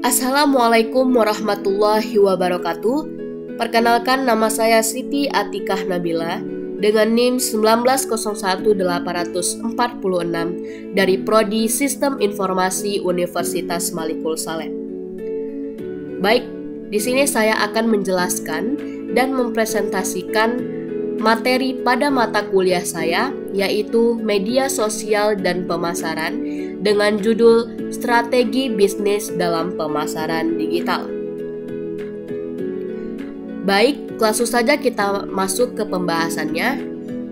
Assalamualaikum warahmatullahi wabarakatuh. Perkenalkan, nama saya Siti Atikah Nabila dengan NIM 1901846 dari Prodi Sistem Informasi Universitas Malikul Saleh. Baik, di sini saya akan menjelaskan dan mempresentasikan materi pada mata kuliah saya, yaitu Media Sosial dan Pemasaran dengan judul Strategi Bisnis dalam Pemasaran Digital. Baik, langsung saja kita masuk ke pembahasannya.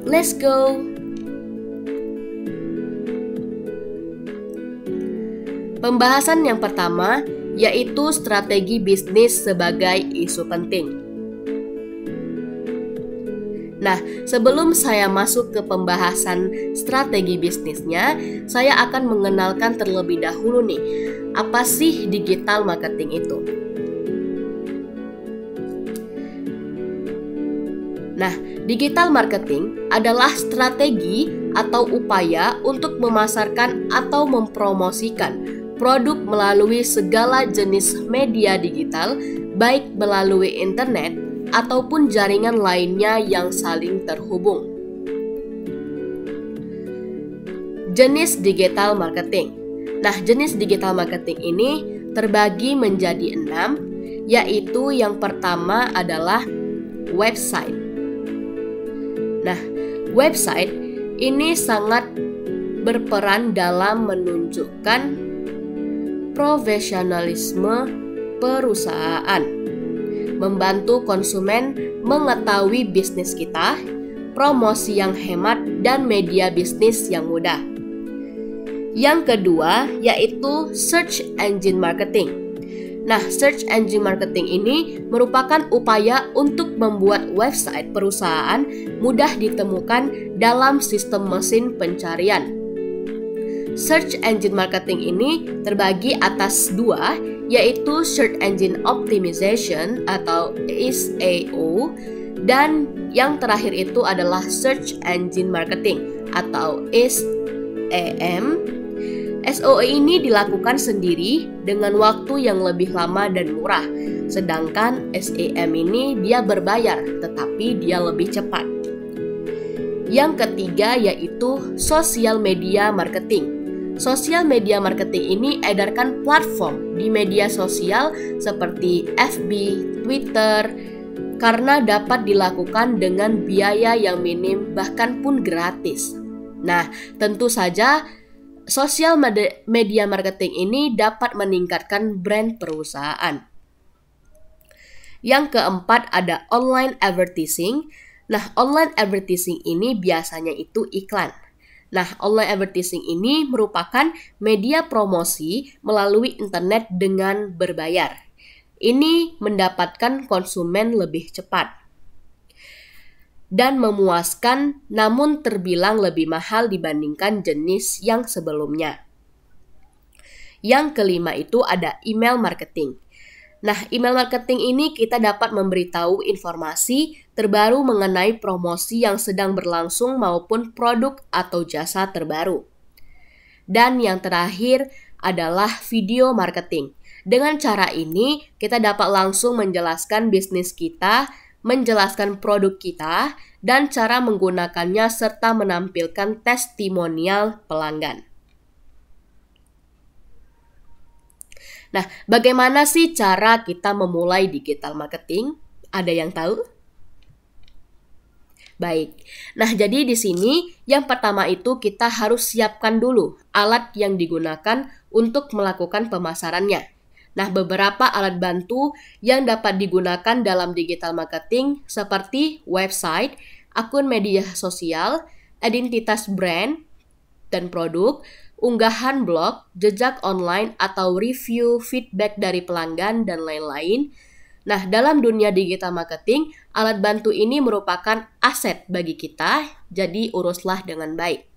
Let's go! Pembahasan yang pertama yaitu strategi bisnis sebagai isu penting. Nah, sebelum saya masuk ke pembahasan strategi bisnisnya, saya akan mengenalkan terlebih dahulu nih, apa sih digital marketing itu? Nah, digital marketing adalah strategi atau upaya untuk memasarkan atau mempromosikan produk melalui segala jenis media digital, baik melalui internet ataupun jaringan lainnya yang saling terhubung. Jenis digital marketing. Nah, jenis digital marketing ini terbagi menjadi 6, yaitu yang pertama adalah website. Nah, website ini sangat berperan dalam menunjukkan profesionalisme perusahaan, membantu konsumen mengetahui bisnis kita, promosi yang hemat, dan media bisnis yang mudah. Yang kedua yaitu search engine marketing. Nah, search engine marketing ini merupakan upaya untuk membuat website perusahaan mudah ditemukan dalam sistem mesin pencarian. Search engine marketing ini terbagi atas dua, yaitu Search Engine Optimization atau SEO, dan yang terakhir itu adalah Search Engine Marketing atau SEM. SEO ini dilakukan sendiri dengan waktu yang lebih lama dan murah, sedangkan SEM ini dia berbayar tetapi dia lebih cepat. Yang ketiga yaitu Social Media Marketing. Sosial media marketing ini edarkan platform di media sosial seperti FB, Twitter, karena dapat dilakukan dengan biaya yang minim bahkan pun gratis. Nah, tentu saja sosial media marketing ini dapat meningkatkan brand perusahaan. Yang keempat ada online advertising. Nah, online advertising ini biasanya itu iklan. Nah, online advertising ini merupakan media promosi melalui internet dengan berbayar. Ini mendapatkan konsumen lebih cepat dan memuaskan, namun terbilang lebih mahal dibandingkan jenis yang sebelumnya. Yang kelima itu ada email marketing. Nah, email marketing ini kita dapat memberitahu informasi terbaru mengenai promosi yang sedang berlangsung maupun produk atau jasa terbaru. Dan yang terakhir adalah video marketing. Dengan cara ini, kita dapat langsung menjelaskan bisnis kita, menjelaskan produk kita, dan cara menggunakannya serta menampilkan testimonial pelanggan. Nah, bagaimana sih cara kita memulai digital marketing? Ada yang tahu? Baik. Nah, jadi di sini yang pertama itu kita harus siapkan dulu alat yang digunakan untuk melakukan pemasarannya. Nah, beberapa alat bantu yang dapat digunakan dalam digital marketing seperti website, akun media sosial, identitas brand dan produk, unggahan blog, jejak online atau review, feedback dari pelanggan, dan lain-lain. Nah, dalam dunia digital marketing, alat bantu ini merupakan aset bagi kita, jadi uruslah dengan baik.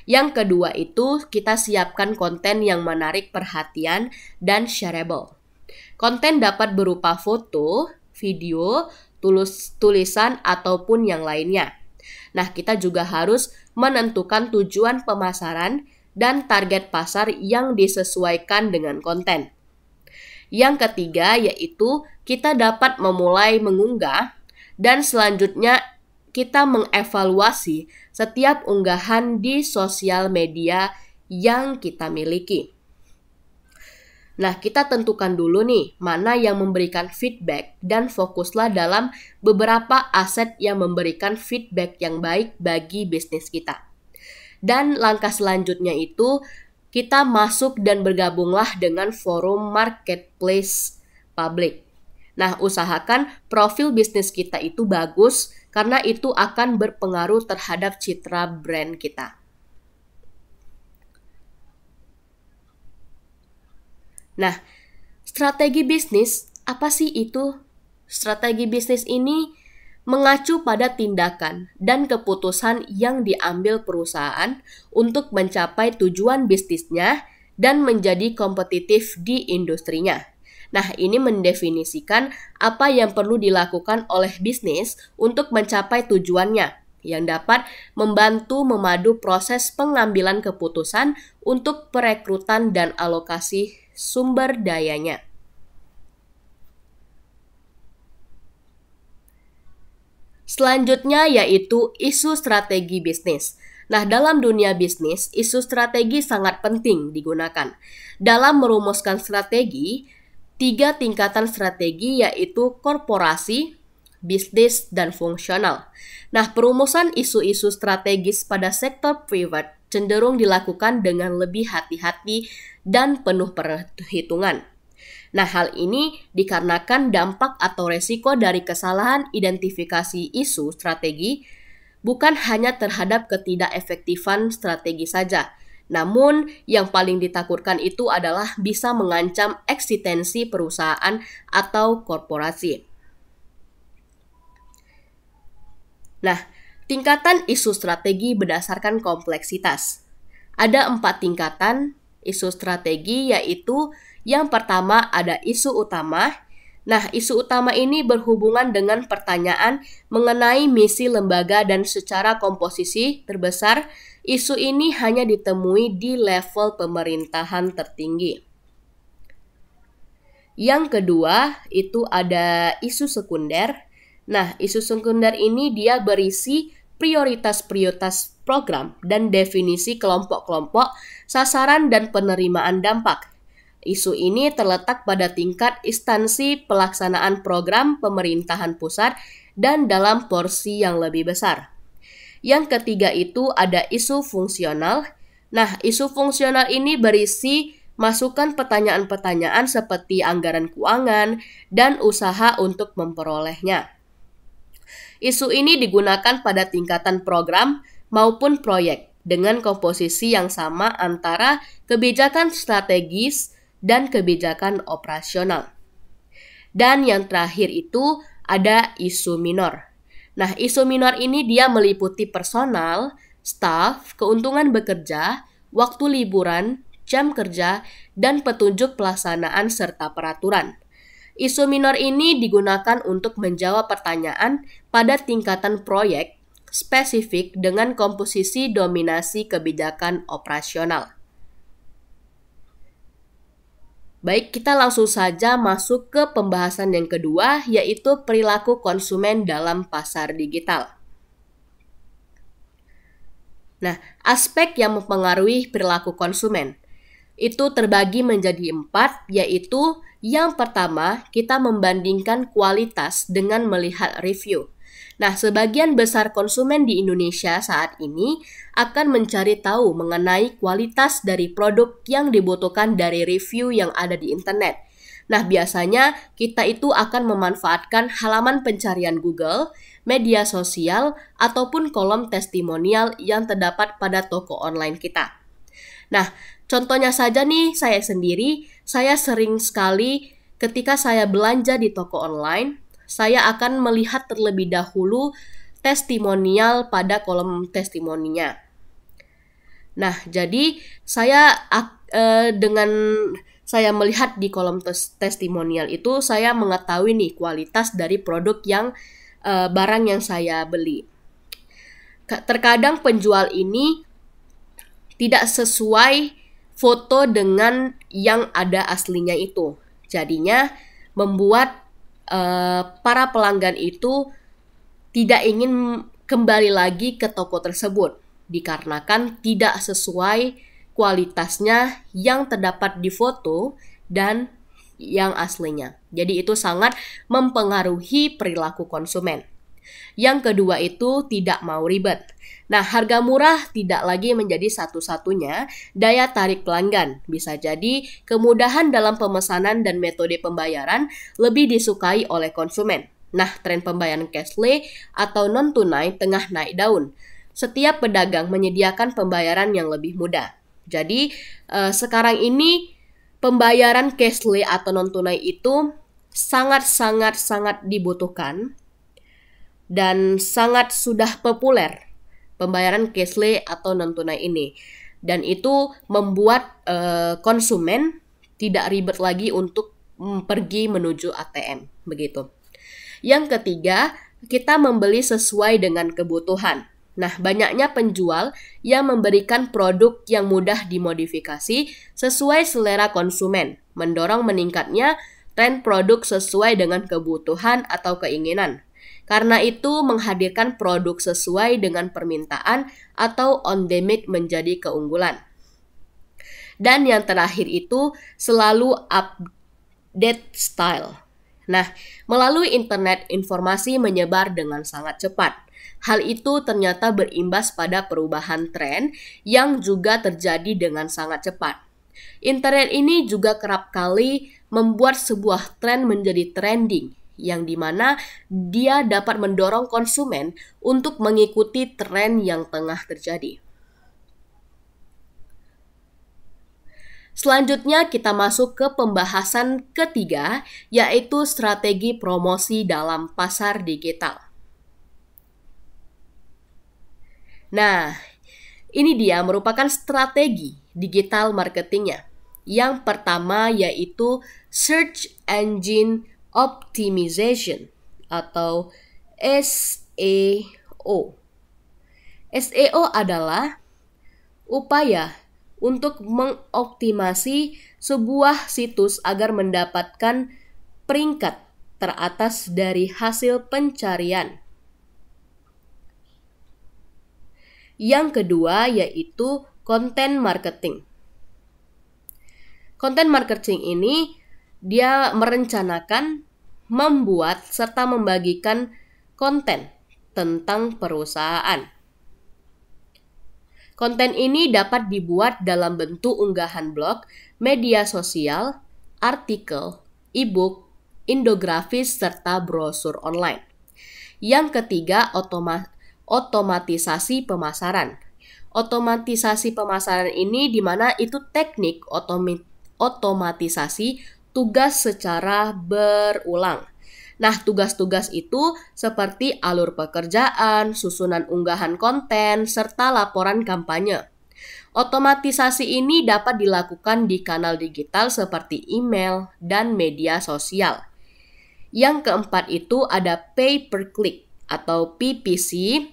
Yang kedua itu, kita siapkan konten yang menarik perhatian dan shareable. Konten dapat berupa foto, video, tulisan, ataupun yang lainnya. Nah, kita juga harus menentukan tujuan pemasaran dan target pasar yang disesuaikan dengan konten. Yang ketiga yaitu kita dapat memulai mengunggah dan selanjutnya kita mengevaluasi setiap unggahan di sosial media yang kita miliki. Nah, kita tentukan dulu nih mana yang memberikan feedback dan fokuslah dalam beberapa aset yang memberikan feedback yang baik bagi bisnis kita. Dan langkah selanjutnya itu kita masuk dan bergabunglah dengan forum marketplace publik. Nah, usahakan profil bisnis kita itu bagus karena itu akan berpengaruh terhadap citra brand kita. Nah, strategi bisnis, apa sih itu? Strategi bisnis ini mengacu pada tindakan dan keputusan yang diambil perusahaan untuk mencapai tujuan bisnisnya dan menjadi kompetitif di industrinya. Nah, ini mendefinisikan apa yang perlu dilakukan oleh bisnis untuk mencapai tujuannya, yang dapat membantu memadu proses pengambilan keputusan untuk perekrutan dan alokasi sumber dayanya. Selanjutnya yaitu isu strategi bisnis. Nah, dalam dunia bisnis, isu strategi sangat penting digunakan. Dalam merumuskan strategi, 3 tingkatan strategi yaitu korporasi, bisnis, dan fungsional. Nah, perumusan isu-isu strategis pada sektor privat cenderung dilakukan dengan lebih hati-hati dan penuh perhitungan. Nah, hal ini dikarenakan dampak atau resiko dari kesalahan identifikasi isu strategi bukan hanya terhadap ketidakefektifan strategi saja, namun yang paling ditakutkan itu adalah bisa mengancam eksistensi perusahaan atau korporasi. Nah, tingkatan isu strategi berdasarkan kompleksitas. Ada 4 tingkatan isu strategi, yaitu yang pertama ada isu utama. Nah, isu utama ini berhubungan dengan pertanyaan mengenai misi lembaga dan secara komposisi terbesar, isu ini hanya ditemui di level pemerintahan tertinggi. Yang kedua, itu ada isu sekunder. Nah, isu sekunder ini dia berisi prioritas-prioritas program dan definisi kelompok-kelompok, sasaran dan penerimaan dampak. Isu ini terletak pada tingkat instansi pelaksanaan program pemerintahan pusat dan dalam porsi yang lebih besar. Yang ketiga itu ada isu fungsional. Nah, isu fungsional ini berisi masukan pertanyaan-pertanyaan seperti anggaran keuangan dan usaha untuk memperolehnya. Isu ini digunakan pada tingkatan program maupun proyek dengan komposisi yang sama antara kebijakan strategis dan kebijakan operasional. Dan yang terakhir itu ada isu minor. Nah, isu minor ini dia meliputi personal, staf, keuntungan bekerja, waktu liburan, jam kerja, dan petunjuk pelaksanaan serta peraturan. Isu minor ini digunakan untuk menjawab pertanyaan pada tingkatan proyek spesifik dengan komposisi dominasi kebijakan operasional. Baik, kita langsung saja masuk ke pembahasan yang kedua, yaitu perilaku konsumen dalam pasar digital. Nah, aspek yang mempengaruhi perilaku konsumen itu terbagi menjadi 4, yaitu yang pertama, kita membandingkan kualitas dengan melihat review. Nah, sebagian besar konsumen di Indonesia saat ini akan mencari tahu mengenai kualitas dari produk yang dibutuhkan dari review yang ada di internet. Nah, biasanya kita itu akan memanfaatkan halaman pencarian Google, media sosial, ataupun kolom testimonial yang terdapat pada toko online kita. Nah, contohnya saja nih, saya sendiri, saya sering sekali ketika saya belanja di toko online, saya akan melihat terlebih dahulu testimonial pada kolom testimoninya. Nah, jadi saya dengan saya melihat di kolom testimonial itu, saya mengetahui nih kualitas dari produk yang barang yang saya beli. Terkadang penjual ini tidak sesuai foto dengan yang ada aslinya itu. Jadinya membuat para pelanggan itu tidak ingin kembali lagi ke toko tersebut dikarenakan tidak sesuai kualitasnya yang terdapat di foto dan yang aslinya. Jadi itu sangat mempengaruhi perilaku konsumen. Yang kedua itu tidak mau ribet. Nah, harga murah tidak lagi menjadi satu-satunya daya tarik pelanggan. Bisa jadi kemudahan dalam pemesanan dan metode pembayaran lebih disukai oleh konsumen. Nah, tren pembayaran cashless atau non-tunai tengah naik daun. Setiap pedagang menyediakan pembayaran yang lebih mudah. Jadi, sekarang ini pembayaran cashless atau non-tunai itu sangat dibutuhkan dan sangat sudah populer pembayaran cashless atau non-tunai ini. Dan itu membuat konsumen tidak ribet lagi untuk pergi menuju ATM, begitu. Yang ketiga, kita membeli sesuai dengan kebutuhan. Nah, banyaknya penjual yang memberikan produk yang mudah dimodifikasi sesuai selera konsumen, mendorong meningkatnya tren produk sesuai dengan kebutuhan atau keinginan. Karena itu, menghadirkan produk sesuai dengan permintaan atau on-demand menjadi keunggulan. Dan yang terakhir itu selalu update style. Nah, melalui internet informasi menyebar dengan sangat cepat. Hal itu ternyata berimbas pada perubahan tren yang juga terjadi dengan sangat cepat. Internet ini juga kerap kali membuat sebuah tren menjadi trending, yang dimana dia dapat mendorong konsumen untuk mengikuti tren yang tengah terjadi. Selanjutnya kita masuk ke pembahasan ketiga, yaitu strategi promosi dalam pasar digital. Nah, ini dia merupakan strategi digital marketingnya. Yang pertama yaitu Search Engine Optimization atau SEO. SEO adalah upaya untuk mengoptimasi sebuah situs agar mendapatkan peringkat teratas dari hasil pencarian. Yang kedua yaitu content marketing. Content marketing ini dia merencanakan, membuat, serta membagikan konten tentang perusahaan. Konten ini dapat dibuat dalam bentuk unggahan blog, media sosial, artikel, e-book, infografis, serta brosur online. Yang ketiga, otomatisasi pemasaran. Otomatisasi pemasaran ini di mana itu teknik otomatisasi tugas secara berulang. Nah, tugas-tugas itu seperti alur pekerjaan, susunan unggahan konten, serta laporan kampanye. Otomatisasi ini dapat dilakukan di kanal digital seperti email dan media sosial. Yang keempat itu ada pay per click atau PPC.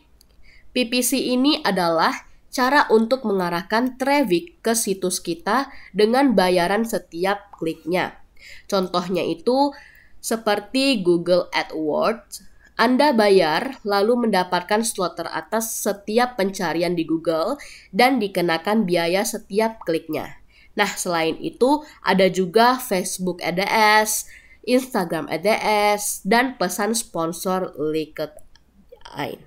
PPC ini adalah cara untuk mengarahkan traffic ke situs kita dengan bayaran setiap kliknya. Contohnya itu seperti Google AdWords, Anda bayar lalu mendapatkan slot teratas setiap pencarian di Google dan dikenakan biaya setiap kliknya. Nah, selain itu ada juga Facebook Ads, Instagram Ads, dan pesan sponsor LinkedIn.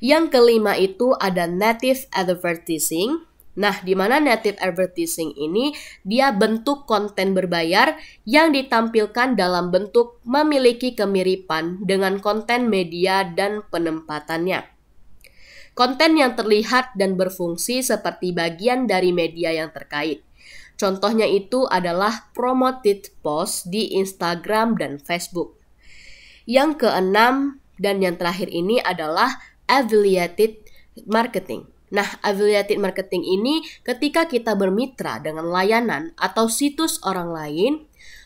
Yang kelima itu ada native advertising. Nah, di mana native advertising ini dia bentuk konten berbayar yang ditampilkan dalam bentuk memiliki kemiripan dengan konten media dan penempatannya. Konten yang terlihat dan berfungsi seperti bagian dari media yang terkait. Contohnya itu adalah promoted post di Instagram dan Facebook. Yang keenam dan yang terakhir ini adalah affiliated marketing. Nah, affiliated marketing ini ketika kita bermitra dengan layanan atau situs orang lain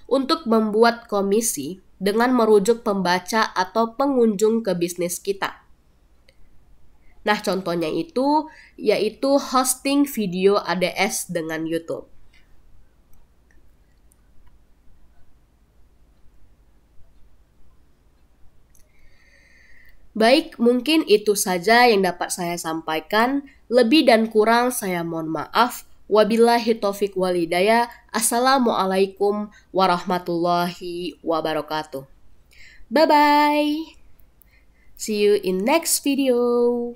untuk membuat komisi dengan merujuk pembaca atau pengunjung ke bisnis kita. Nah, contohnya itu yaitu hosting video ADS dengan YouTube. Baik, mungkin itu saja yang dapat saya sampaikan. Lebih dan kurang saya mohon maaf. Wabillahi taufiq wal hidayah. Assalamualaikum warahmatullahi wabarakatuh. Bye-bye. See you in next video.